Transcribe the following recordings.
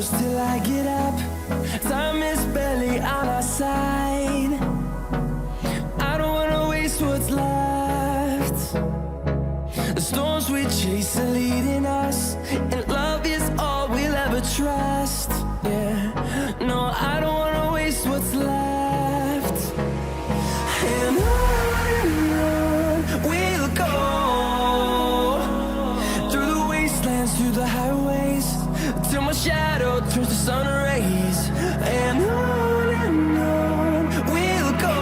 close till I get up. Time is barely on our side. I don't wanna waste what's left. The storms we chase are leading us, and love is all we'll ever trust. Yeah, no, I don't wanna waste what's left. And on we'll go, through the wastelands, through the highways, till my shadow turns to sun rays. And on we'll go,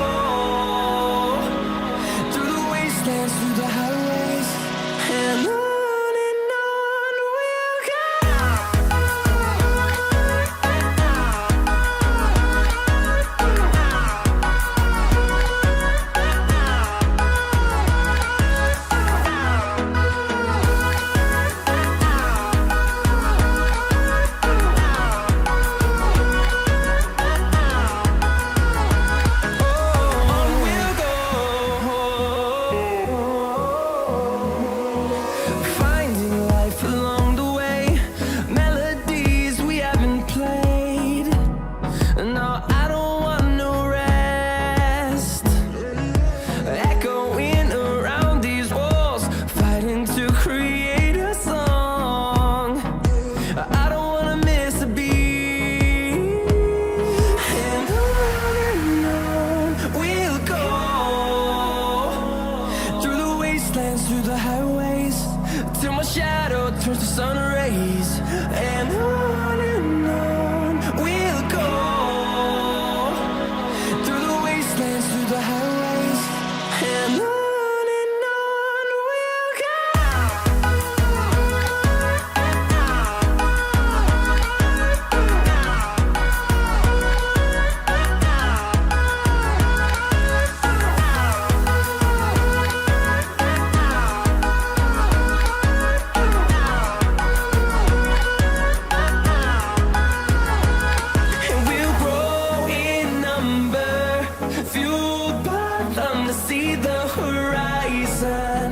through the wastelands, through the highways, and on we'll go. Finding life along the way, melodies we haven't played. No, I don't want no rest. Echoing around these walls, fighting to create a song. I don't wanna miss a beat. And on we'll go, through the wastelands, through the highways, till my shadow turns to sun rays. And on we'll go, through the wastelands, through the highways, and on we'll go. And we'll grow in number, fueled by them to see the horizon,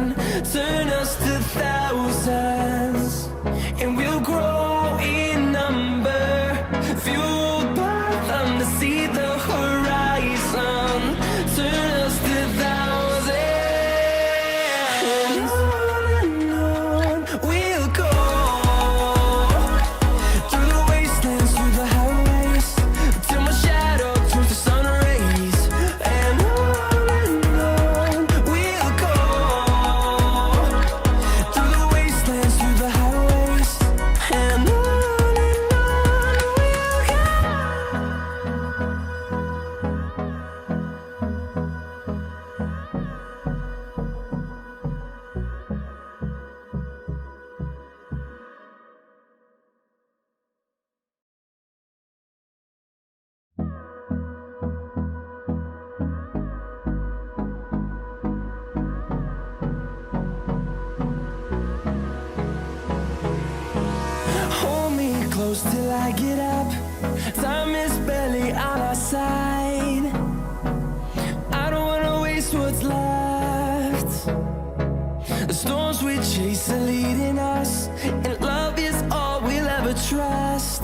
turn us to thousands. And we'll grow in number, fueled by them to see the horizon, turn us to thousands. And on we'll go, through the wastelands, through the highways, till my shadow turns to sun rays. And on we'll go, through the wastelands, through the highways, and on we'll go. Hold me close till I get up. Time is barely on our side. I don't wanna waste what's left. The storms we chase are leading us, and love is all we'll ever trust.